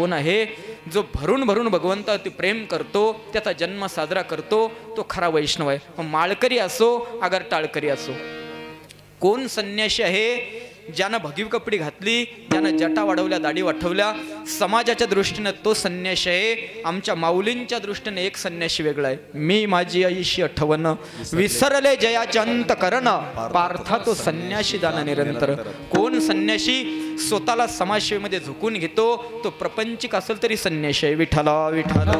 कोण आहे? जो भरून भरून भगवंतावरती प्रेम करतो, त्याचा जन्म साजरा करतो, तो खरा वैष्णव आहे. मग माळकरी असो अगर टाळकरी असो. कोण संन्याशी आहे? ज्यानं भगवी कपडी घातली, ज्यानं जटा वाढवल्या, दाढी वाढवल्या, समाजाच्या दृष्टीनं तो संन्याशी आहे. आमच्या माऊलींच्या दृष्टीने एक संन्याशी वेगळा आहे. मी माझी आईशी आठवण विसरले जयाचे अंत करण, पार्था तो संन्याशी दान निरंतर. कोण संन्याशी स्वतःला समाजसेवेमध्ये झुकून घेतो, तो प्रपंचिक असेल तरी संन्याशी आहे. विठ्ठला विठ्ठला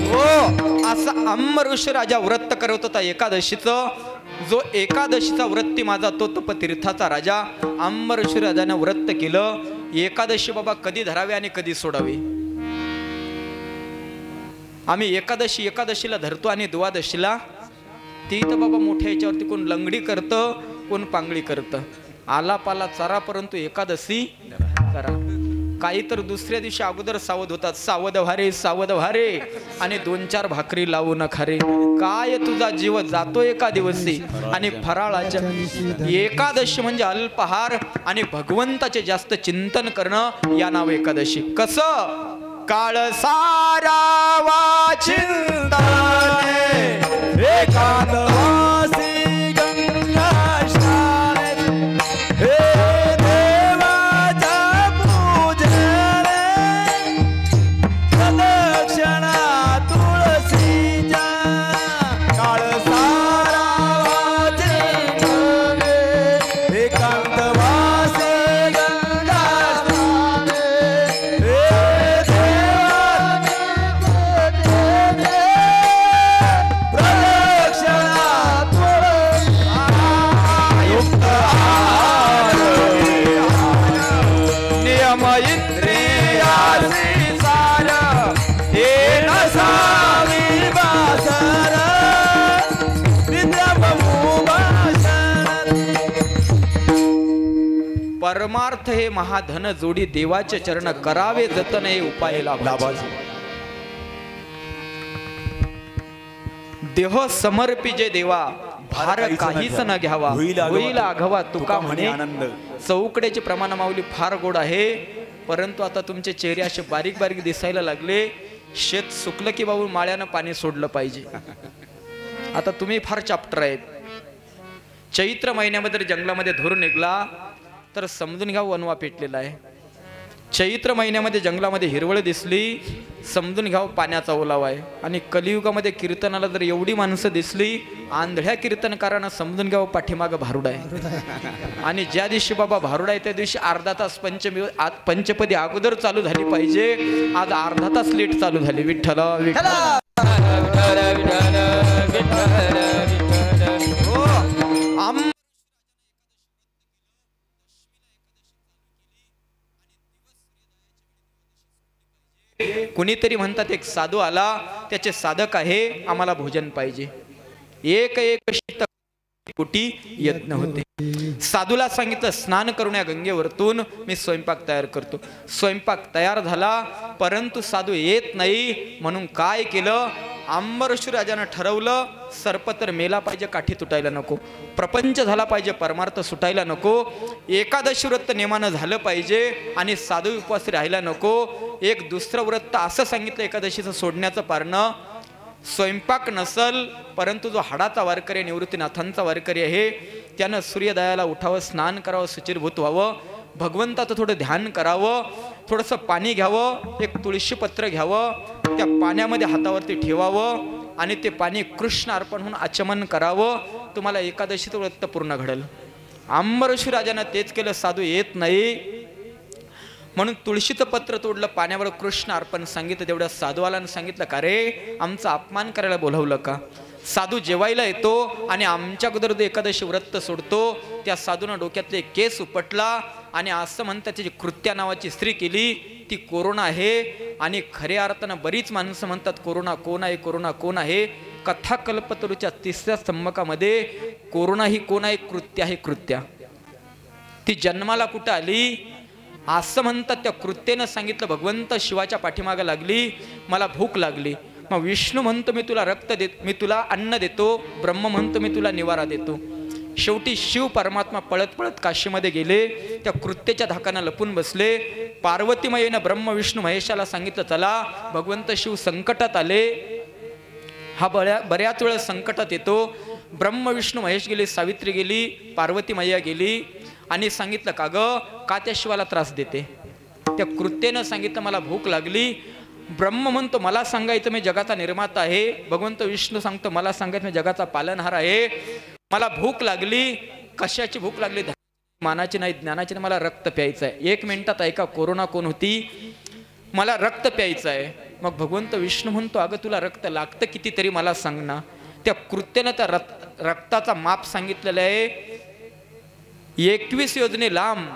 हो, असा अंबरीष राजा व्रत करत होता एकादशीचं. जो एकादशीचा व्रती माझा तो तपतीर्थाचा राजा. अंबरीष राजाने व्रत केलं. एकादशी बाबा कधी धरावे आणि कधी सोडावे. आम्ही एकादशीला धरतो आणि द्वादशीला ती तर बाबा मोठ्या याच्यावरती कोण लंगडी करतं, कोण पांगळी करतं. आला पाला चारा, परंतु एकादशी करा. काही तर दुसऱ्या दिवशी अगोदर सावध होतात, सावध व्हारे आणि 2-4 भाकरी लावू नका रे. काय तुझा जीव जातो एका दिवशी. आणि फराळाच्या एकादशी म्हणजे अल्पहार आणि भगवंताचे जास्त चिंतन करणं, या नाव एकादशी. कसं? काळ सारावा चिंतने एकादशी गंगा स्नाने, हे परमार्थ हे महाधन जोडी, देवाचे चरण करावे जतन हे उपाय लाभाचे. देह समर्पिजे देवा, भार काहीच न घ्यावा, होईल आघवा तुका म्हणे. चौकड्याचे प्रमाण माऊली फार गोड आहे, परंतु आता तुमचे चेहरे असे बारीक बारीक दिसायला लागले. शेत सुकलं की बाबू माळ्यानं पाणी सोडलं पाहिजे. आता तुम्ही फार चॅप्टर आहेत. चैत्र महिन्यामध्ये जंगलामध्ये धरून निघला तर समजून घ्या वनवा पेटलेला आहे. चैत्र महिन्यामध्ये जंगलामध्ये हिरवळ दिसली, समजून घ्या पाण्याचा ओलावा आहे. आणि कलियुगामध्ये कीर्तनाला जर एवढी माणसं दिसली, आंधळ्या कीर्तनकारांना समजून घ्या पाठीमागं भारुड आहे. आणि ज्या दिवशी बाबा भारुड आहे त्या दिवशी अर्धा तास पंचपदी अगोदर चालू झाली पाहिजे. आज अर्धा तास लेट चालू झाली. विठ्ठल विठ्ठल कुणीतरी म्हणतात एक साधू आला, त्याचे साधक आहे, आम्हाला भोजन पाहिजे. एक कोटी यत्न होते. साधूला सांगितलं स्नान करून या गंगेवरतून मी स्वयंपाक तयार करतो. स्वयंपाक तयार झाला, परंतु साधू येत नाही. म्हणून काय केलं? अंबरीष राजानं ठरवलं, सर्प तर मेला पाहिजे, काठी तुटायला नको, प्रपंच झाला पाहिजे, परमार्थ सुटायला नको, एकादशी व्रत नेमानं झालं पाहिजे आणि साधू उपवास राहायला नको. एक दुसरं व्रत असं सांगितलं एकादशीचं सोडण्याचं पारणं. स्वयंपाक नसल, परंतु जो हाडाचा वारकरी निवृत्तीनाथांचा वारकरी आहे त्यानं सूर्योदयाला उठावं, स्नान करावं, शुचिरभूत व्हावं, भगवंताचं थोडं ध्यान करावं, थोडंसं पाणी घ्यावं, एक तुळशीपत्र घ्यावं, त्या पाण्यामध्ये हातावरती ठेवावं आणि ते पाणी कृष्ण अर्पण होऊन आचमन करावं. तुम्हाला एकादशीचं व्रत पूर्ण घडेल. अंबरीष राजानं तेच केलं. साधू येत नाही म्हणून तुळशीचं पत्र तोडलं, पाण्यावर कृष्ण अर्पण सांगितलं. तेवढ्या साधूवालानं सांगितलं, का रे आमचा अपमान करायला बोलावलं का? साधू जेवायला येतो आणि आमच्या अगोदर जो एकादशी व्रत सोडतो, त्या साधूनं डोक्यातले केस उपटला आणि असं म्हणतात त्याची कृत्या नावाची स्त्री केली, ती कोरोना आहे. आणि खऱ्या अर्थानं बरीच माणसं म्हणतात कोरोना कोण आहे, कोरोना कोण आहे. कथा कल्पतरूच्या 3ऱ्या स्तंभकामध्ये कोरोना ही कोण आहे? कृत्या आहे. कृत्या ती जन्माला कुठं आली असं म्हणतात. त्या कृत्येनं सांगितलं, भगवंत शिवाच्या पाठीमागं लागली, मला भूक लागली. मग विष्णू म्हणतो मी तुला रक्त देतो, मी तुला अन्न देतो. ब्रह्म म्हणतो मी तुला निवारा देतो. शेवटी शिव परमात्मा पळत पळत काशीमध्ये गेले. त्या कृत्याच्या धाकानं लपून बसले. पार्वतीमाईनं ब्रह्म विष्णू महेशाला सांगितलं, चला भगवंत शिव संकटात आले. हा बऱ्याच वेळा संकटात येतो. ब्रह्म विष्णू महेश गेले, सावित्री गेली, पार्वती मैया गेली आणि सांगितलं, का ग का त्या शिवाला त्रास देते? त्या कृत्यानं सांगितलं, मला भूक लागली. ब्रह्म म्हणतो, मला सांगायचं मी जगाचा निर्माता आहे. भगवंत विष्णू सांगतो, मला सांगायचं मी जगाचा पालनहार आहे. मला भूक लागली. कशाची भूक लागली? मानाची नाही, ज्ञानाची नाही. मला रक्त प्यायचं आहे. 1 मिनिटात ऐका, कोरोना कोण होती, मला रक्त प्यायचं आहे. मग भगवंत विष्णू म्हणतो, अगं तुला रक्त लागतं कितीतरी मला सांग ना. त्या कृत्यानं त्या रक्ताचा माप सांगितलेलं आहे. 21 योजने लांब,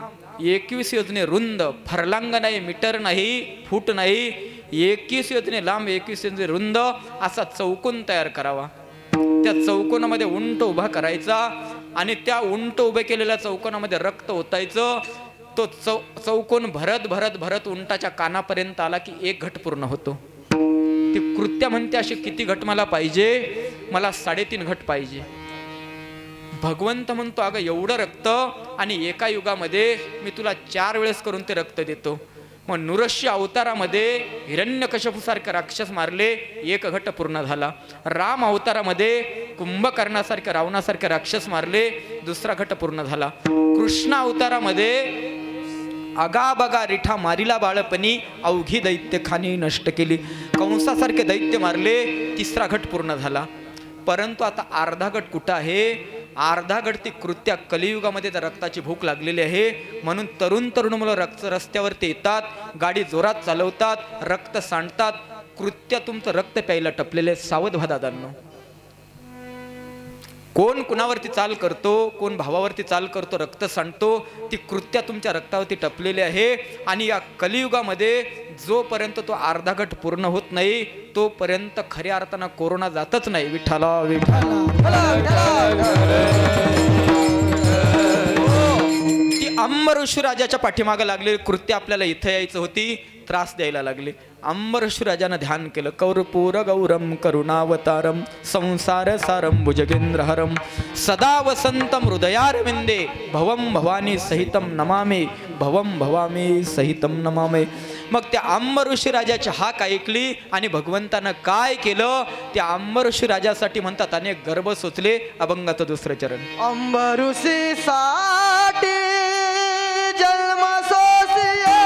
21 योजने रुंद, फरलांग नाही, मीटर नाही, फूट नाही, 21 योजने लांब, 21 योजने रुंद असा चौकोन तयार करावा. त्या चौकोनामध्ये उंट उभा करायचा आणि त्या उंट उभे केलेल्या चौकोनामध्ये रक्त ओतायचं. तो चौकोन भरत भरत भरत उंटाच्या कानापर्यंत आला की 1 घट पूर्ण होतो. ती कृत्या म्हणते, असे किती घट मला पाहिजे? मला 3.5 घट पाहिजे. भगवंत म्हणतो, अगं एवढं रक्त आणि एका युगामध्ये मी तुला 4 वेळेस करून ते रक्त देतो. मग नृसिंह अवतारामध्ये हिरण्यकश्यपूसारखे राक्षस मारले, 1 घट पूर्ण झाला. राम अवतारामध्ये कुंभकर्णासारखे रावणासारखे राक्षस मारले, 2रा घट पूर्ण झाला. कृष्ण अवतारामध्ये आगा बगा रिठा मारिला बाळपणी, अवघी दैत्य खाणी नष्ट केली, कंसासारखे दैत्य मारले, 3रा घट पूर्ण झाला. परंतु आता अर्धा घट कुठं आहे? अर्धा घट ती कृत्या कलियुगामध्ये त्या रक्ताची भूक लागलेली आहे. म्हणून तरुण मुलं रस्त्यावरती येतात, गाडी जोरात चालवतात, रक्त सांडतात. कृत्या तुमचं रक्त प्यायला टपलेले. सावध व्हा दादांनो. कोण कुणावरती चाल करतो, कोण भावावरती चाल करतो, रक्त सांडतो, ती कृत्या तुमच्या रक्तावरती टपलेली आहे. आणि या कलियुगामध्ये जोपर्यंत तो अर्धा घट पूर्ण होत नाही तोपर्यंत खऱ्या अर्थानं कोरोना जातच नाही. विठ्ठला ती अंबऋषी राजाच्या पाठीमागे लागलेली कृत्या आपल्याला इथे यायचं होती, त्रास द्यायला लागली. अंबरीष राजानं ध्यान केलं. कर्पूर गौरम करुणावतारम संसार सारम भुजगेंद्रहरम सदा वसंतम हृदयारविंदे भवम भवानी सहितम नमामे, भवम भवामी सहितम नमामे. मग त्या अंबरीष राजाची हाक ऐकली आणि भगवंतानं काय केलं? त्या अंबरीष राजासाठी म्हणतात अनेक गर्भ सोचले. अभंगाचं 2रं चरण. अंबरीषी साठी जन्म सोसिये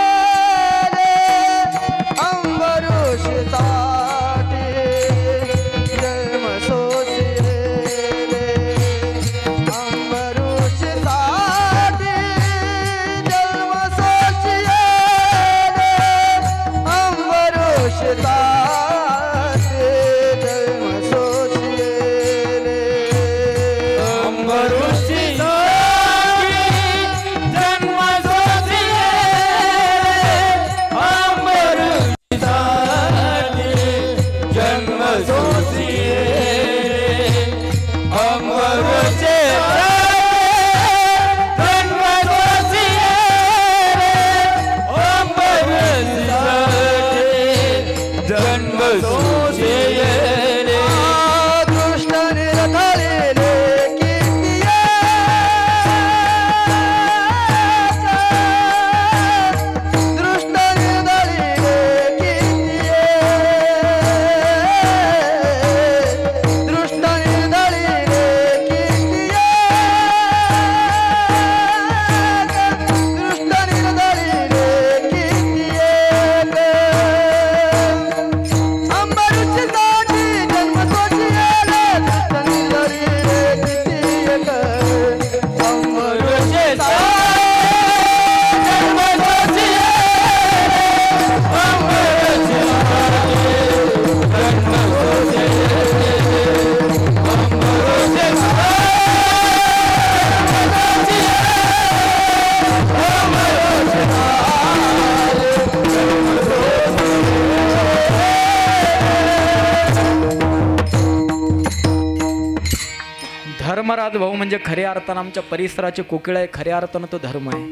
धर्मराज भाऊ म्हणजे खऱ्या अर्थानं आमच्या परिसराचे कोकिळ आहे. खऱ्या अर्थानं तो धर्म आहे.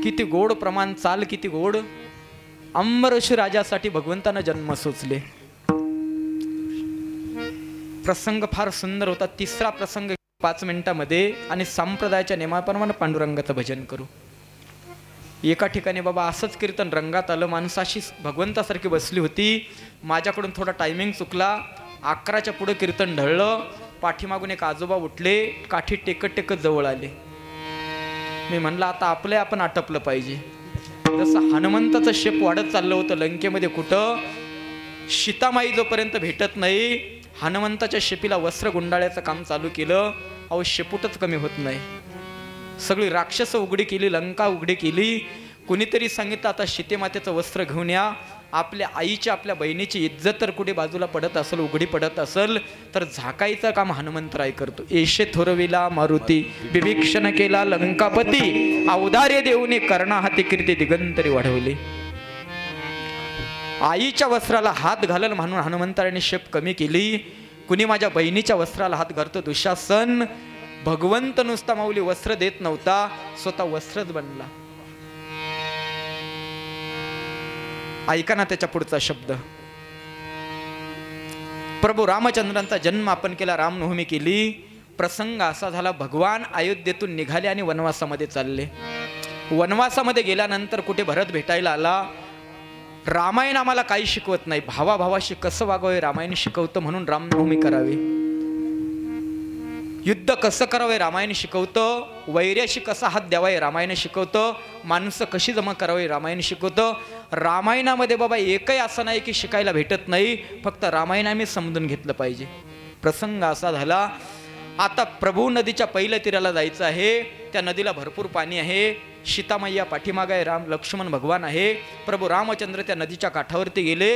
किती गोड प्रमाण, चाल किती गोड. अंबरीष राजासाठी भगवंतानं जन्म सोचले. प्रसंग फार सुंदर होता. तिसरा प्रसंग 5 मिनिटामध्ये आणि संप्रदायाच्या नियमाप्रमाणे पांडुरंगाचं भजन करू. एका ठिकाणी बाबा असंच कीर्तन रंगात आलं. माणसाशी भगवंतासारखी बसली होती. माझ्याकडून थोडा टायमिंग चुकला. 11च्या पुढे कीर्तन ढळलं. पाठीमागून एक आजोबा उठले, काठी टेकत टेकत जवळ आले. मी म्हणलं आता आपले आपण आटपलं पाहिजे. जसं हनुमंताचं शेप वाढत चाललं होतं लंकेमध्ये. कुठं सीतामाई जोपर्यंत भेटत नाही, हनुमंताच्या शेपीला वस्त्र गुंडाळ्याचं काम चालू केलं. अहो शेपूटच कमी होत नाही. सगळी राक्षस उघडी केली, लंका उघडी केली. कुणीतरी सांगितलं आता सीतेमातेचं वस्त्र घेऊन या. आपल्या आईच्या, आपल्या बहिणीची इज्जत तर कुठे बाजूला पडत असेल, उघडी पडत असेल तर झाकायचं काम हनुमंतराय करतो. एशे थोरविला मारुती, विभीषण केला लंकापती, औदार्य देऊने कर्णा हाती कीर्ती दिगंतरी वाढवली. आईच्या वस्त्राला हात घालल म्हणून हनुमंताने शेप कमी केली. कुणी माझ्या बहिणीच्या वस्त्राला हात घालतो. दुःशासन भगवंत नुसता माऊली वस्त्र देत नव्हता, स्वतः वस्त्रच बनला. ऐका ना त्याच्या पुढचा शब्द. प्रभू रामचंद्रांचा जन्म आपण केला, रामनवमी केली. प्रसंग असा झाला, भगवान अयोध्येतून निघाले आणि वनवासामध्ये चालले. वनवासामध्ये गेल्यानंतर कुठे भरत भेटायला आला. रामायण आम्हाला काही शिकवत नाही, भावाभावाशी कसं वागावे रामायण शिकवतं, म्हणून रामनवमी करावी. युद्ध कसं करावे रामायण शिकवतं. वैर्याशी कसा हात द्यावा रामायण शिकवतं. माणसं कशी जमा करावी रामायण शिकवतं. रामायणामध्ये बाबा एकही असं नाही की शिकायला भेटत नाही, फक्त रामायण आम्ही समजून घेतलं पाहिजे. प्रसंग असा झाला, आता प्रभू नदीच्या पहिल्या तीराला जायचं आहे. त्या नदीला भरपूर पाणी आहे. सीतामय्या पाठीमागे आहे, राम लक्ष्मण भगवान आहे. प्रभू रामचंद्र त्या नदीच्या काठावरती गेले.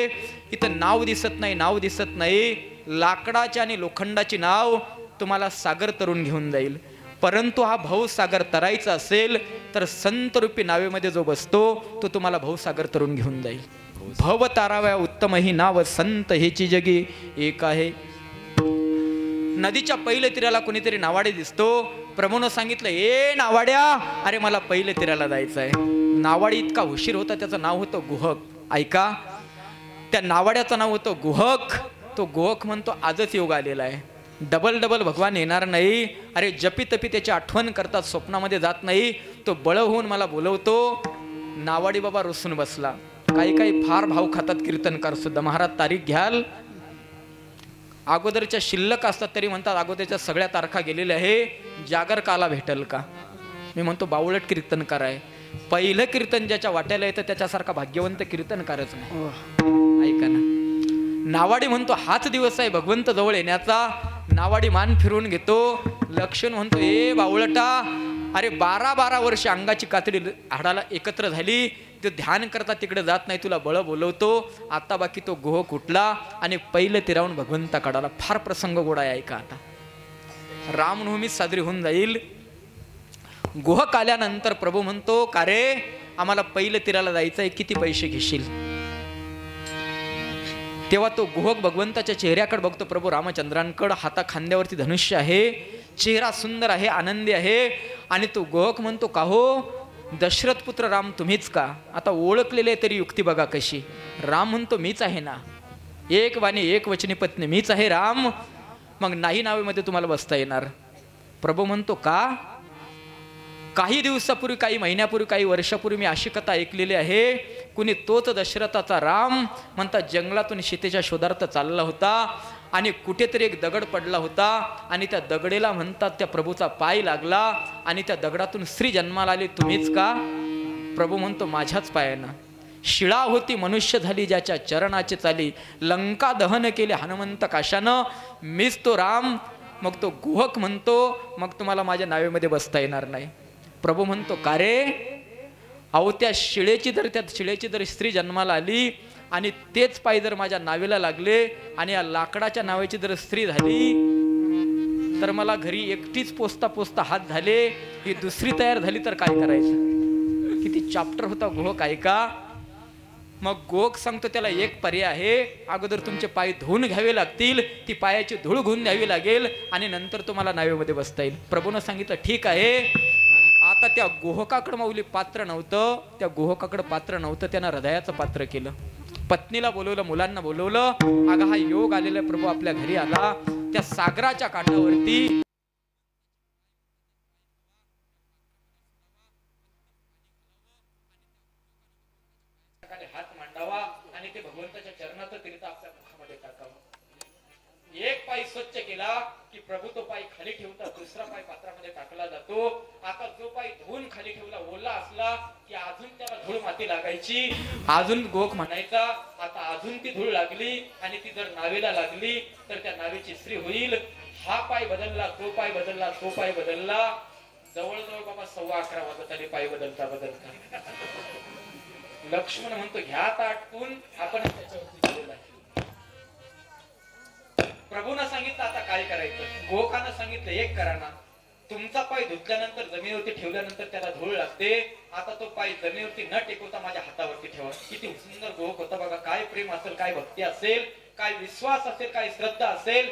इथं नाव दिसत नाही, नाव दिसत नाही. लाकडाची आणि लोखंडाची नाव तुम्हाला सागर तरुण घेऊन जाईल. परंतु हा भाऊसागर तरायचा असेल तर संत रूपी नावेमध्ये जो बसतो तो तुम्हाला भाऊसागर तरुण घेऊन जाईल. भव ताराव्या उत्तम ही नाव, संत हेची जगी एक आहे. नदीच्या पहिल्या तीराला कोणीतरी नावाडे दिसतो. प्रभूनं सांगितलं, ए नावाड्या, अरे मला पहिल्या तीराला जायचं आहे. नावाडी इतका हुशीर होता, त्याचं नाव होतं गुहक. ऐका, त्या नावाड्याचं नाव होतं गुहक. तो गुहक म्हणतो आजच योग आलेला आहे, डबल डबल भगवान येणार नाही. अरे जपी तपी त्याची आठवण करतात, स्वप्नामध्ये जात नाही. तो बळ होऊन मला बोलवतो. नावाडी बाबा रुसून बसला. काही काही फार भाव खातात कीर्तनकार सुद्धा. महाराज तारीख घ्याल, अगोदरच्या शिल्लक असतात तरी म्हणतात अगोदरच्या सगळ्या तारखा गेलेल्या आहे, जागर काला भेटल का. मी म्हणतो बावळट कीर्तनकार आहे. पहिलं कीर्तन ज्याच्या वाट्याला येतं त्याच्यासारखा भाग्यवंत कीर्तनकारच नाही. ऐका ना, नावाडी म्हणतो हाच दिवस आहे भगवंत जवळ येण्याचा. नावाडी मान फिरवून घेतो. लक्ष्मण म्हणतो, ए बावळटा, अरे 12 वर्ष अंगाची कातडी हाडाला एकत्र झाली, ते ध्यान करता तिकडे जात नाही, तुला बळ बोलवतो. आता बाकी तो गोह कुठला आणि पहिलं तिरावून भगवंता काढाला. फार प्रसंग गोडा आहे. ऐका आता, रामनवमी साजरी होऊन जाईल. गोहक आल्यानंतर प्रभू म्हणतो, का रे आम्हाला पहिलं तिराला जायचं आहे, किती पैसे घेशील. तेव्हा तो गुहक भगवंताच्या चेहऱ्याकडे बघतो, प्रभू रामचंद्रांकडे. हाता खांद्यावरती धनुष्य आहे, चेहरा सुंदर आहे, आनंदी आहे. आणि तो गुहक म्हणतो, का हो दशरथ पुत्र राम तुम्हीच का. आता ओळखलेले तरी युक्ती बघा कशी. राम म्हणतो, मीच आहे ना, एक वाणी एक वचनी पत्नी मीच आहे राम. मग नाही नावेमध्ये तुम्हाला बसता येणार. प्रभू म्हणतो, का. काही दिवसापूर्वी, काही महिन्यापूर्वी, काही वर्षापूर्वी मी अशी कथा ऐकलेली आहे. कुणी तोच दशरथाचा राम म्हणतात जंगलातून सीतेच्या शोधार्थ चालला होता आणि कुठेतरी एक दगड पडला होता आणि त्या दगडेला म्हणतात त्या प्रभूचा पाय लागला आणि त्या दगडातून स्त्री जन्माला आली. तुम्हीच का. प्रभू म्हणतो, माझ्याच पायानं. शिळा होती मनुष्य झाली ज्याच्या चरणाची चाली, लंका दहन केले हनुमंत काशानं, मीच तो राम. मग तो गुहक म्हणतो, मग तुम्हाला माझ्या नावेमध्ये बसता येणार नाही. प्रभू म्हणतो, का रे. अहो त्या शिळेची जर स्त्री जन्माला आली आणि तेच पाय जर माझ्या नावेला लागले आणि या लाकडाच्या नावेची जर स्त्री झाली तर मला घरी एकटीच पोचता पोचता हात झाले. ही दुसरी तयार झाली तर काय करायचं. किती चॅप्टर होता गोहक. ऐका, मग गोहक सांगतो त्याला एक पर्याय आहे. अगोदर तुमचे पाय धुवून घ्यावे लागतील, ती पायाची धूळ घेऊन द्यावी लागेल आणि नंतर तुम्हाला नावेमध्ये बसता येईल. प्रभूनं सांगितलं, ठीक आहे. आता त्या गोहकाकडे माऊली पात्र नव्हतं. त्या गोहकाकडे पात्र नव्हतं, त्यानं हृदयाचं पात्र केलं. पत्नीला बोलवलं, मुलांना बोलवलं. अगं हा योग आलेला प्रभू आपल्या घरी आला. त्या सागराच्या काठावरती हात मांडावा आणि ते भगवंताच्या चरणात तीर्थ आपल्या मुखामध्ये टाकावं. एक पाय स्वच्छ केला की प्रभू तो पाय खाली ठेवतात, दुसरा पाय पात्रामध्ये टाकला जातो. आता जो पाय धुवून खाली ठेवला ओला असला की अजून त्याला धूळ माती लागायची, अजून गोख म्हणायचा. आता अजून ती धूळ लागली आणि ती जर नावेला लागली तर त्या नावेची स्त्री होईल. हा पाय बदलला, तो पाय बदलला, तो पाय बदलला, जवळजवळ बाबा 11:15 वाजत आले पाय बदलता बदलता. लक्ष्मण म्हणतो घ्या आटपून, आपण त्याच्यावरती गेलेला आहे. प्रभूनं सांगितलं आता काय करायचं, गोकानं सांगितलं एक करा ना, तुमचा पाय धुतल्यानंतर जमिनीवरती ठेवल्यानंतर त्याला धूळ लागते, आता तो पाय जमिनीवरती न टेकवता माझ्या हातावरती ठेवा. किती सुंदर गोक होता बघा. काय प्रेम असेल, काय भक्ती असेल, काय विश्वास असेल, काय श्रद्धा असेल.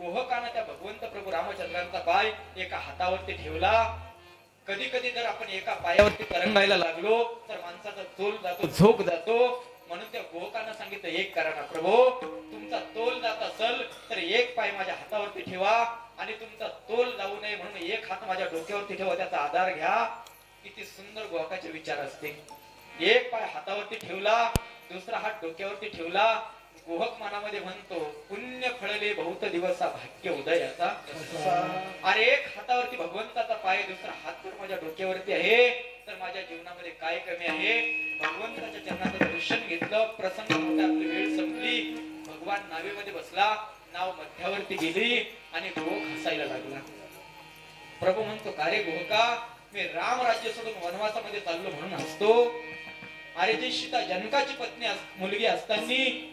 गोहकानं त्या भगवंत प्रभू रामचंद्रांचा पाय एका हातावरती ठेवला. कधी कधी जर आपण एका पायावरती तरंगायला लागलो तर माणसाचा तोल जातो, झोक जातो. म्हणून त्या गोहकानं सांगितलं एक करा ना प्रभू, तुमचा तोल जात असेल तर एक पाय माझ्या हातावरती ठेवा आणि तुमचा तोल जाऊ नये म्हणून एक हात माझ्या डोक्यावरती ठेवा, त्याचा आधार घ्या. किती सुंदर गोहकाचे विचार असते. एक पाय हातावरती ठेवला, दुसरा हात डोक्यावरती ठेवला. गोहक मनामध्ये म्हणतो पुण्य फळले बहुत दिवसा भाग्य उदयाचा. अरे एक हातावरती भगवंताचा पाय, दुसरा हात तर माझ्या डोक्यावरती आहे, तर माझ्या जीवनामध्ये काय कमी आहे. भगवंताच्या चरणाचं दर्शन घेतलं, प्रसन्न होता, आपली वेळ संपली. भगवान नावेमध्ये बसला, नाव मध्यावरती गेली आणि गोहक हसायला लागला. प्रभू म्हणतो का रे गोहका, मी राम राज्य सोडून वनवासामध्ये चाललो म्हणून हसतो. अरे जी सीता जनकाची पत्नी मुलगी असताना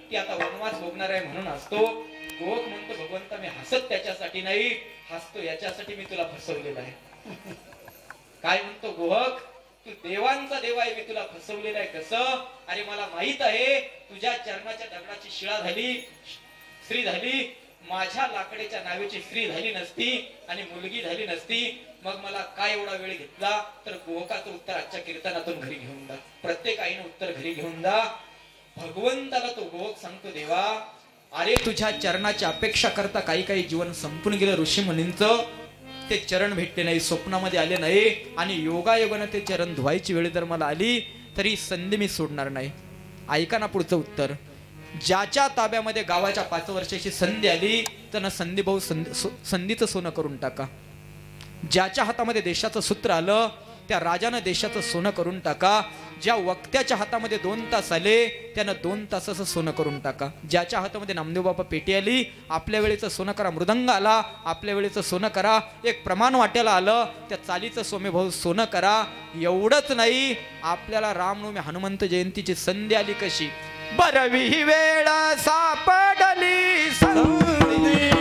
ती आता वनवास भोगणार आहे म्हणून हसतो. गोहक म्हणतो भगवंता मी हसत त्याच्यासाठी नाही, हसतो याच्यासाठी मी तुला फसवलेला आहे. काय म्हणतो गोहक, तू देवांचा देव आहे, मी तुला फसवलेला आहे. कसं? अरे मला माहित आहे तुझ्या चरणाच्या दगडाची शिळा झाली, स्त्री झाली, माझ्या लाकडेच्या नावेची स्त्री झाली नसती आणि मुलगी झाली नसती, मग मला काय एवढा वेळ घेतला. तर गोहकाचं उत्तर आजच्या कीर्तनातून घरी घेऊन जा. प्रत्येक आईनं उत्तर घरी घेऊन जा. भगवंताला तो गोहक सांगतो देवा, अरे तुझ्या चरणाची अपेक्षा करता काही काही जीवन संपून गेलं ऋषी मुनींचं, ते चरण भेटले नाही, स्वप्नामध्ये आले नाही आणि योगायोगाने ते चरण धुवायची वेळ जर मला आली तरी संधी मी सोडणार नाही. ऐका ना पुढचं उत्तर. ज्याच्या ताब्यामध्ये गावाच्या 5 वर्षाची संधी आली त्यानं संधी भाऊ संधीचं सोनं करून टाका. ज्याच्या हातामध्ये देशाचं सूत्र आलं त्या राजानं देशाचं सोनं करून टाका. ज्या वक्त्याच्या हातामध्ये 2 तास आले त्यानं 2 तासाचं सोनं करून टाका. ज्याच्या हातामध्ये नामदेव बाबा पेटी आली, आपल्या वेळेचं सोनं करा. मृदंग आला, आपल्या वेळेचं सोनं करा. एक प्रमाण वाट्याला आलं, त्या चालीचं सोमे भाऊ सोनं करा. एवढंच नाही, आपल्याला रामनवमी हनुमंत जयंतीची संधी आली कशी, बरवी वेळ सापडली संधी,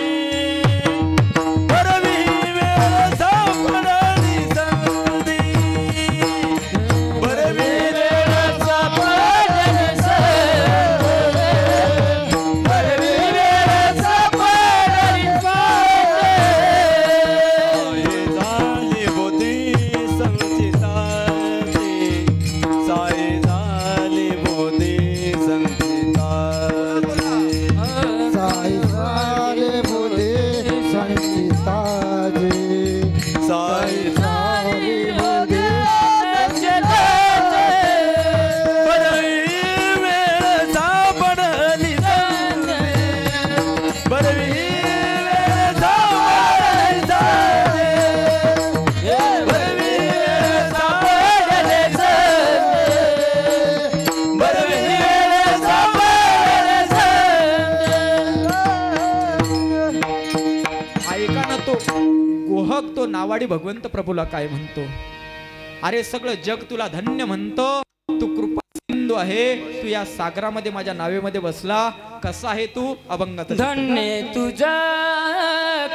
तो नावाडी भगवंत प्रभूला काय म्हणतो, अरे सगळं जग तुला धन्य म्हणतो, तू कृपा सिंधू आहे, तू या सागरामध्ये माझ्या नावेमध्ये बसला, कसा आहे तू अभंग. धन्य तुझा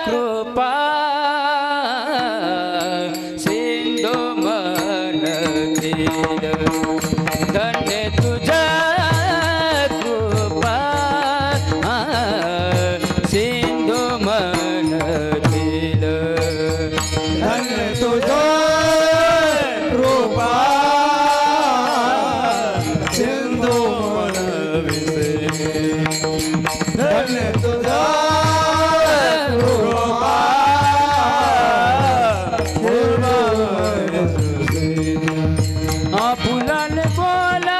कृपा सिंधू म्हणतील, धन्य तुझा कृपा सिंधू म्हणतील, धन्य तुझा कृपा सिंधू म्हणविसे, धन्य तुझा आपुलाने बोला